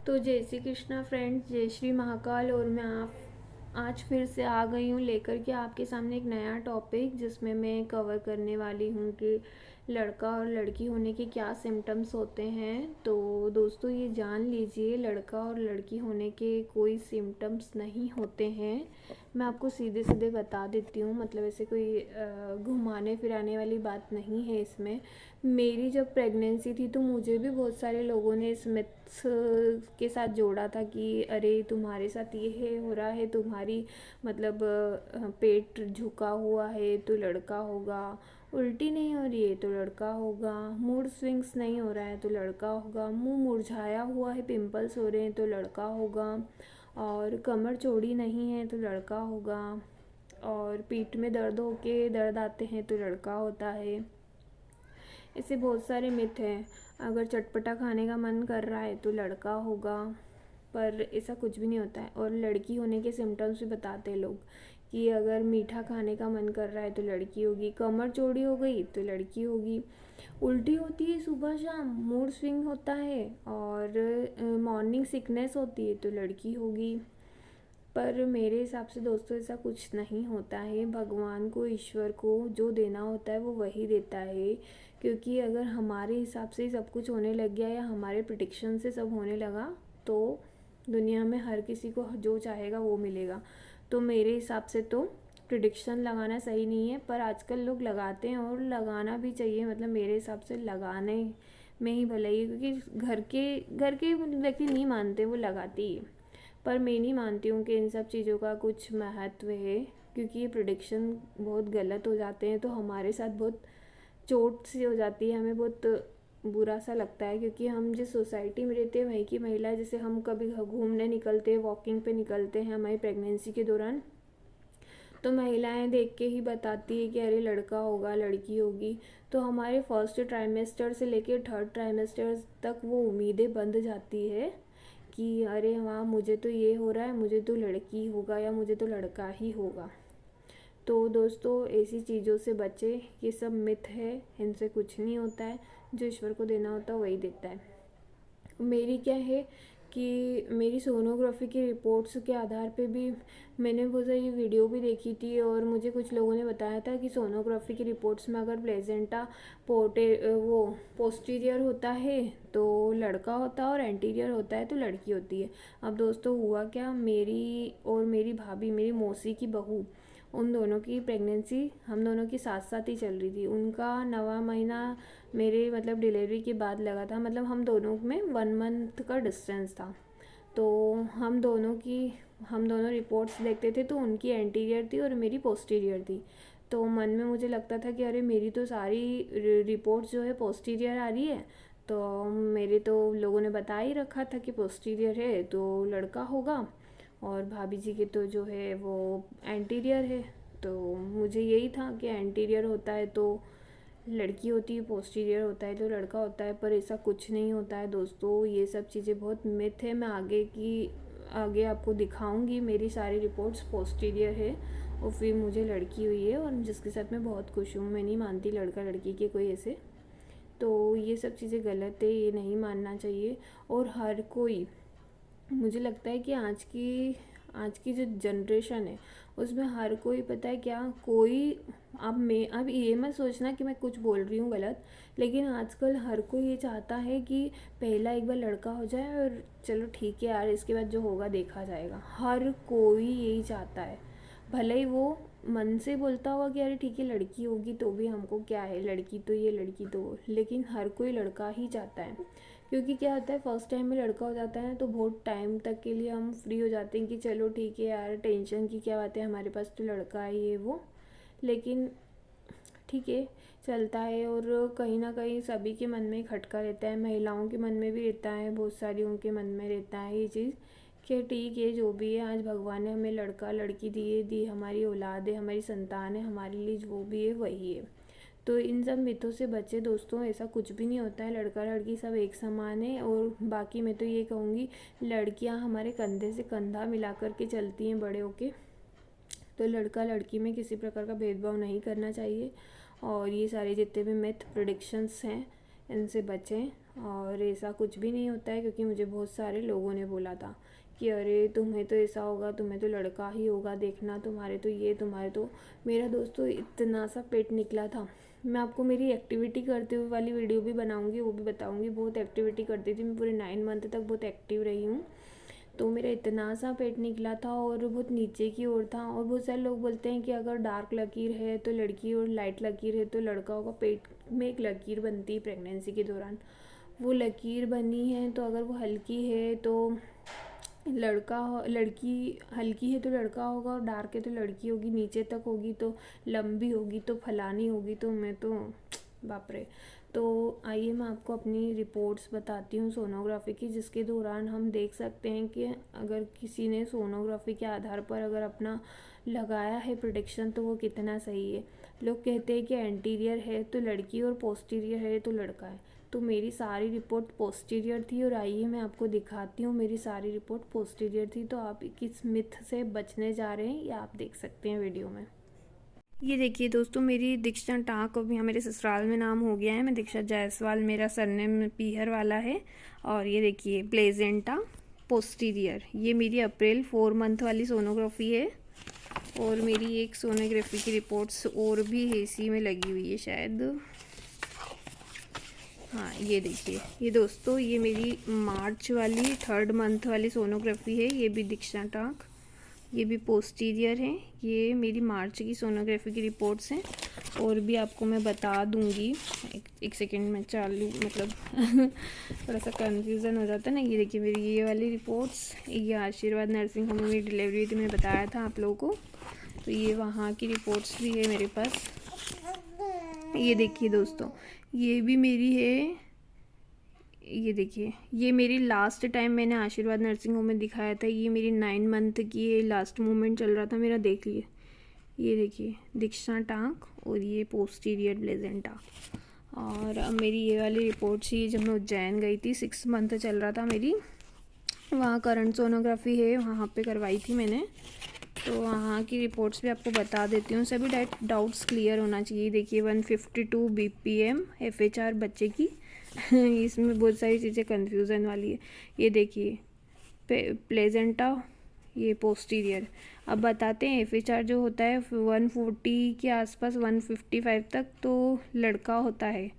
तो जय श्री कृष्णा फ्रेंड्स, जय श्री महाकाल। और मैं आप आज फिर से आ गई हूँ लेकर के आपके सामने एक नया टॉपिक, जिसमें मैं कवर करने वाली हूँ कि लड़का और लड़की होने के क्या सिम्टम्स होते हैं। तो दोस्तों ये जान लीजिए, लड़का और लड़की होने के कोई सिम्टम्स नहीं होते हैं। मैं आपको सीधे सीधे बता देती हूँ, मतलब ऐसे कोई घुमाने फिराने वाली बात नहीं है इसमें। मेरी जब प्रेगनेंसी थी तो मुझे भी बहुत सारे लोगों ने इस मिथ्स के साथ जोड़ा था कि अरे तुम्हारे साथ ये है हो रहा है, तुम्हारी मतलब पेट झुका हुआ है तो लड़का होगा, उल्टी नहीं हो रही है तो लड़का होगा, मूड स्विंग्स नहीं हो रहा है तो लड़का होगा, मुंह मुरझाया हुआ है, पिंपल्स हो रहे हैं तो लड़का होगा, और कमर चौड़ी नहीं है तो लड़का होगा, और पीठ में दर्द आते हैं तो लड़का होता है। ऐसे बहुत सारे मिथ हैं। अगर चटपटा खाने का मन कर रहा है तो लड़का होगा, पर ऐसा कुछ भी नहीं होता है। और लड़की होने के सिम्टम्स भी बताते हैं लोग कि अगर मीठा खाने का मन कर रहा है तो लड़की होगी, कमर चौड़ी हो गई तो लड़की होगी, उल्टी होती है सुबह शाम, मूड स्विंग होता है, और मॉर्निंग सिकनेस होती है तो लड़की होगी। पर मेरे हिसाब से दोस्तों ऐसा कुछ नहीं होता है। भगवान को, ईश्वर को जो देना होता है वो वही देता है। क्योंकि अगर हमारे हिसाब से ही सब कुछ होने लग गया या हमारे प्रिडिक्शन से सब होने लगा तो दुनिया में हर किसी को जो चाहेगा वो मिलेगा। तो मेरे हिसाब से तो प्रिडिक्शन लगाना सही नहीं है, पर आजकल लोग लगाते हैं और लगाना भी चाहिए। मतलब मेरे हिसाब से लगाने में ही भलाई है, क्योंकि घर के व्यक्ति नहीं मानते, वो लगाती है। पर मैं नहीं मानती हूँ कि इन सब चीज़ों का कुछ महत्व है, क्योंकि ये प्रिडिक्शन बहुत गलत हो जाते हैं तो हमारे साथ बहुत चोट सी हो जाती है, हमें बहुत बुरा सा लगता है। क्योंकि हम जिस सोसाइटी में रहते हैं वहीं की महिला, जैसे हम कभी घूमने निकलते हैं, वॉकिंग पे निकलते हैं हमारी प्रेगनेंसी के दौरान, तो महिलाएं देख के ही बताती है कि अरे लड़का होगा लड़की होगी। तो हमारे फर्स्ट ट्राइमेस्टर से लेकर थर्ड ट्राइमेस्टर तक वो उम्मीदें बंध जाती है कि अरे हाँ मुझे तो ये हो रहा है, मुझे तो लड़की होगा या मुझे तो लड़का ही होगा। तो दोस्तों ऐसी चीज़ों से बचे, ये सब मिथ है, इनसे कुछ नहीं होता है। जो ईश्वर को देना होता है वही देता है। मेरी क्या है कि मेरी सोनोग्राफी की रिपोर्ट्स के आधार पे भी मैंने बहुत सारी वीडियो भी देखी थी, और मुझे कुछ लोगों ने बताया था कि सोनोग्राफी की रिपोर्ट्स में अगर प्लेजेंटा वो पोस्टीरियर होता है तो लड़का होता है, और एंटीरियर होता है तो लड़की होती है। अब दोस्तों हुआ क्या, मेरी और मेरी भाभी, मेरी मौसी की बहू, उन दोनों की प्रेगनेंसी हम दोनों की साथ साथ ही चल रही थी। उनका 9वां महीना मेरे मतलब डिलीवरी के बाद लगा था। मतलब हम दोनों में 1 मंथ का डिस्टेंस था। तो हम दोनों रिपोर्ट्स देखते थे तो उनकी एंटीरियर थी और मेरी पोस्टीरियर थी। तो मन में मुझे लगता था कि अरे मेरी तो सारी रिपोर्ट्स जो है पोस्टीरियर आ रही है, तो मेरे तो लोगों ने बता ही रखा था कि पोस्टीरियर है तो लड़का होगा, और भाभी जी के तो जो है वो एंटीरियर है। तो मुझे यही था कि एंटीरियर होता है तो लड़की होती है, पोस्टीरियर होता है तो लड़का होता है। पर ऐसा कुछ नहीं होता है दोस्तों, ये सब चीज़ें बहुत मिथ है। मैं आगे आपको दिखाऊंगी, मेरी सारी रिपोर्ट्स पोस्टीरियर है और फिर मुझे लड़की हुई है, और जिसके साथ मैं बहुत खुश हूँ। मैं नहीं मानती लड़का लड़की के कोई ऐसे, तो ये सब चीज़ें गलत है, ये नहीं मानना चाहिए। और हर कोई, मुझे लगता है कि आज की जो जनरेशन है उसमें हर कोई, पता है क्या, कोई, अब ये मत सोचना कि मैं कुछ बोल रही हूँ गलत, लेकिन आजकल हर कोई ये चाहता है कि पहला एक बार लड़का हो जाए और चलो ठीक है यार, इसके बाद जो होगा देखा जाएगा। हर कोई यही चाहता है, भले ही वो मन से बोलता हुआ कि अरे ठीक है लड़की होगी तो भी हमको क्या है, लड़की तो ये लड़की तो वो, लेकिन हर कोई लड़का ही चाहता है। क्योंकि क्या होता है, फर्स्ट टाइम में लड़का हो जाता है ना तो बहुत टाइम तक के लिए हम फ्री हो जाते हैं कि चलो ठीक है यार, टेंशन की क्या बात है, हमारे पास तो लड़का है ये वो। लेकिन ठीक है, चलता है। और कहीं ना कहीं सभी के मन में खटका रहता है, महिलाओं के मन में भी रहता है, बहुत सारी उनके मन में रहता है ये चीज़ कि ठीक है जो भी है, आज भगवान ने हमें लड़का लड़की दी, हमारी औलाद है, हमारी संतान है, हमारे लिए जो भी है वही है। तो इन सब मिथों से बचे दोस्तों, ऐसा कुछ भी नहीं होता है, लड़का लड़की सब एक समान है। और बाकी मैं तो ये कहूँगी, लड़कियां हमारे कंधे से कंधा मिला कर के चलती हैं बड़े होके, तो लड़का लड़की में किसी प्रकार का भेदभाव नहीं करना चाहिए। और ये सारे जितने भी मिथ प्रिडिक्शंस हैं इनसे बचें, और ऐसा कुछ भी नहीं होता है, क्योंकि मुझे बहुत सारे लोगों ने बोला था कि अरे तुम्हें तो ऐसा होगा, तुम्हें तो लड़का ही होगा, देखना तुम्हारे तो ये, तुम्हारे तो। मेरा दोस्तों इतना सा पेट निकला था। मैं आपको मेरी एक्टिविटी करते हुए वाली वीडियो भी बनाऊंगी, वो भी बताऊंगी। बहुत एक्टिविटी करती थी मैं, पूरे 9 मंथ तक बहुत एक्टिव रही हूँ। तो मेरा इतना सा पेट निकला था और बहुत नीचे की ओर था। और बहुत सारे लोग बोलते हैं कि अगर डार्क लकीर है तो लड़की और लाइट लकीर है तो लड़का होगा। पेट में एक लकीर बनती है प्रेगनेंसी के दौरान, वो लकीर बनी है। तो अगर वो हल्की है तो लड़का, लड़की हल्की है तो लड़का होगा, और डार्क है तो लड़की होगी। नीचे तक होगी तो लंबी होगी तो फलानी होगी। तो मैं तो बाप रे। तो आइए मैं आपको अपनी रिपोर्ट्स बताती हूँ सोनोग्राफी की, जिसके दौरान हम देख सकते हैं कि अगर किसी ने सोनोग्राफी के आधार पर अगर अपना लगाया है प्रेडिक्शन तो वो कितना सही है। लोग कहते हैं कि एंटीरियर है तो लड़की और पोस्टीरियर है तो लड़का है। तो मेरी सारी रिपोर्ट पोस्टीरियर थी, और आइए मैं आपको दिखाती हूँ मेरी सारी रिपोर्ट पोस्टीरियर थी। तो आप किस मिथ से बचने जा रहे हैं ये आप देख सकते हैं वीडियो में। ये देखिए दोस्तों, मेरी दीक्षा टाक अभी यहाँ मेरे ससुराल में नाम हो गया है। मैं दीक्षा जायसवाल, मेरा सरनेम पीहर वाला है। और ये देखिए प्लेजेंटा पोस्टीरियर, ये मेरी अप्रैल 4 मंथ वाली सोनोग्राफी है। और मेरी एक सोनोग्राफी की रिपोर्ट्स और भी इसी में लगी हुई है शायद। हाँ ये देखिए, ये दोस्तों ये मेरी मार्च वाली 3rd मंथ वाली सोनोग्राफी है। ये भी दीक्षा टाक, ये भी पोस्टीरियर है। ये मेरी मार्च की सोनोग्राफी की रिपोर्ट्स हैं। और भी आपको मैं बता दूंगी, एक सेकेंड में चालू, मतलब थोड़ा सा कन्फ्यूज़न हो जाता है ना। ये देखिए मेरी ये वाली रिपोर्ट्स, ये आशीर्वाद नर्सिंग होम में मेरी डिलीवरी हुई थी, मैंने बताया था आप लोगों को। तो ये वहाँ की रिपोर्ट्स भी है मेरे पास। ये देखिए दोस्तों, ये भी मेरी है। ये देखिए, ये मेरी लास्ट टाइम मैंने आशीर्वाद नर्सिंग होम में दिखाया था। ये मेरी 9 मंथ की है, लास्ट मोमेंट चल रहा था मेरा, देख लिए। ये देखिए दीक्षा टाक, और ये पोस्टीरियर प्लेजेंटा। और अब मेरी ये वाली रिपोर्ट थी जब मैं उज्जैन गई थी, 6 मंथ चल रहा था मेरी। वहाँ करंट सोनोग्राफी है, वहाँ पे करवाई थी मैंने। तो वहाँ की रिपोर्ट्स भी आपको बता देती हूँ। सभी डाउट्स क्लियर होना चाहिए। देखिए 152 BPM FHR बच्चे की इसमें बहुत सारी चीज़ें कन्फ्यूज़न वाली है। ये देखिए प्लेजेंटा, ये पोस्टीरियर। अब बताते हैं FHR जो होता है 140 के आसपास, 155 तक तो लड़का होता है,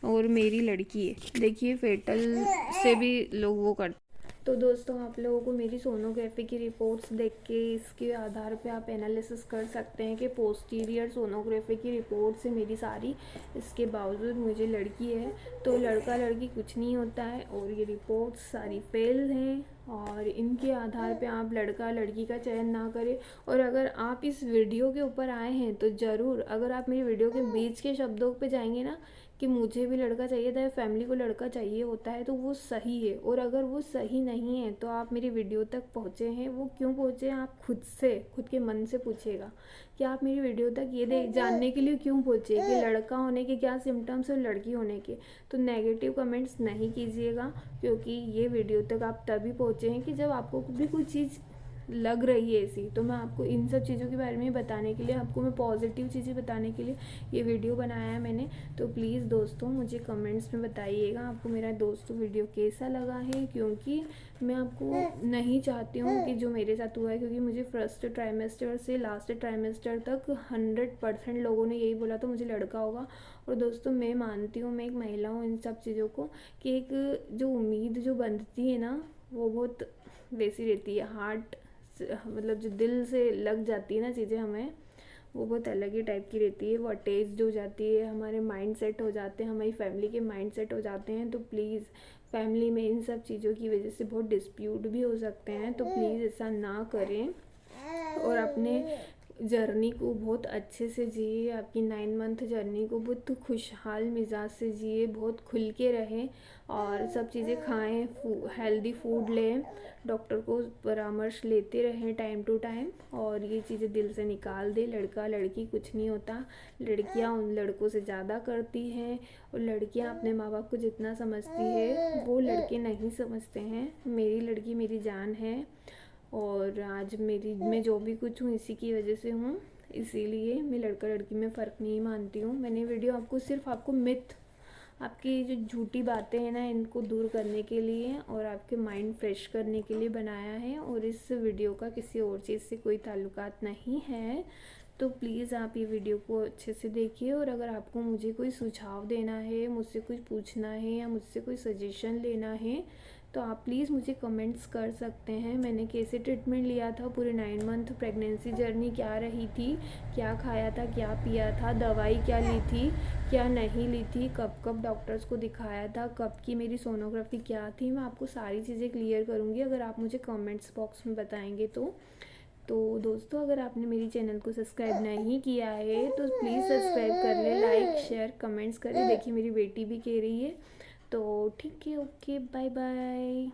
और मेरी लड़की है। देखिए फेटल से भी लोग वो करते। तो दोस्तों आप लोगों को मेरी सोनोग्राफी की रिपोर्ट्स देख के इसके आधार पे आप एनालिसिस कर सकते हैं कि पोस्टीरियर सोनोग्राफी की रिपोर्ट से मेरी सारी, इसके बावजूद मुझे लड़की है। तो लड़का लड़की कुछ नहीं होता है, और ये रिपोर्ट्स सारी फेल हैं। और इनके आधार पे आप लड़का लड़की का चयन ना करें। और अगर आप इस वीडियो के ऊपर आए हैं तो ज़रूर, अगर आप मेरी वीडियो के बीच के शब्दों पे जाएंगे ना कि मुझे भी लड़का चाहिए था, फैमिली को लड़का चाहिए होता है, तो वो सही है। और अगर वो सही नहीं है तो आप मेरी वीडियो तक पहुँचे हैं, वो क्यों पहुँचे हैं आप खुद से, खुद के मन से पूछिएगा कि आप मेरी वीडियो तक ये जानने के लिए क्यों पहुँचे कि लड़का होने के क्या सिम्टम्स और लड़की होने के। तो नेगेटिव कमेंट्स नहीं कीजिएगा, क्योंकि ये वीडियो तक आप तभी पहुँचे हैं कि जब आपको भी कुछ चीज़ लग रही है ऐसी। तो मैं आपको इन सब चीज़ों के बारे में बताने के लिए, आपको मैं पॉजिटिव चीज़ें बताने के लिए ये वीडियो बनाया है मैंने। तो प्लीज़ दोस्तों मुझे कमेंट्स में बताइएगा आपको मेरा दोस्तों वीडियो कैसा लगा है, क्योंकि मैं आपको नहीं चाहती हूँ कि जो मेरे साथ हुआ है, क्योंकि मुझे फर्स्ट ट्राइमेस्टर से लास्ट ट्राइमेस्टर तक 100% लोगों ने यही बोला था मुझे लड़का होगा। और दोस्तों मैं मानती हूँ, मैं एक महिला हूँ इन सब चीज़ों को, कि एक जो उम्मीद जो बंधती है ना वो बहुत वैसी रहती है, हार्ट मतलब जो दिल से लग जाती है ना चीज़ें हमें, वो बहुत अलग ही टाइप की रहती है। वो अटैच्ड हो जाती है, हमारे माइंड सेट हो जाते हैं, हमारी फैमिली के माइंड सेट हो जाते हैं। तो प्लीज़ फैमिली में इन सब चीज़ों की वजह से बहुत डिस्प्यूट भी हो सकते हैं, तो प्लीज़ ऐसा ना करें। और अपने जर्नी को बहुत अच्छे से जिए, आपकी 9 मंथ जर्नी को बहुत खुशहाल मिजाज से जिए, बहुत खुल के रहें, और सब चीज़ें खाएं, हेल्दी फूड लें, डॉक्टर को परामर्श लेते रहें टाइम टू टाइम, और ये चीज़ें दिल से निकाल दें। लड़का लड़की कुछ नहीं होता, लड़कियां उन लड़कों से ज़्यादा करती हैं, और लड़कियां अपने माँ बाप को जितना समझती है वो लड़के नहीं समझते हैं। मेरी लड़की मेरी जान है, और आज मैं जो भी कुछ हूँ इसी की वजह से हूँ। इसीलिए मैं लड़का लड़की में फ़र्क नहीं मानती हूँ। मैंने वीडियो आपको सिर्फ आपको मिथ आपकी जो झूठी बातें हैं ना, इनको दूर करने के लिए और आपके माइंड फ्रेश करने के लिए बनाया है। और इस वीडियो का किसी और चीज़ से कोई ताल्लुकात नहीं है। तो प्लीज़ आप ये वीडियो को अच्छे से देखिए। और अगर आपको मुझे कोई सुझाव देना है, मुझसे कुछ पूछना है या मुझसे कोई सजेशन लेना है, तो आप प्लीज़ मुझे कमेंट्स कर सकते हैं। मैंने कैसे ट्रीटमेंट लिया था, पूरे 9 मंथ प्रेगनेंसी जर्नी क्या रही थी, क्या खाया था, क्या पिया था, दवाई क्या ली थी, क्या नहीं ली थी, कब कब डॉक्टर्स को दिखाया था, कब की मेरी सोनोग्राफी क्या थी, मैं आपको सारी चीज़ें क्लियर करूँगी अगर आप मुझे कमेंट्स बॉक्स में बताएंगे तो दोस्तों, अगर आपने मेरी चैनल को सब्सक्राइब नहीं किया है तो प्लीज़ सब्सक्राइब कर ले, लाइक शेयर कमेंट्स करें। देखिए मेरी बेटी भी कह रही है। तो ठीक है, ओके, बाय बाय।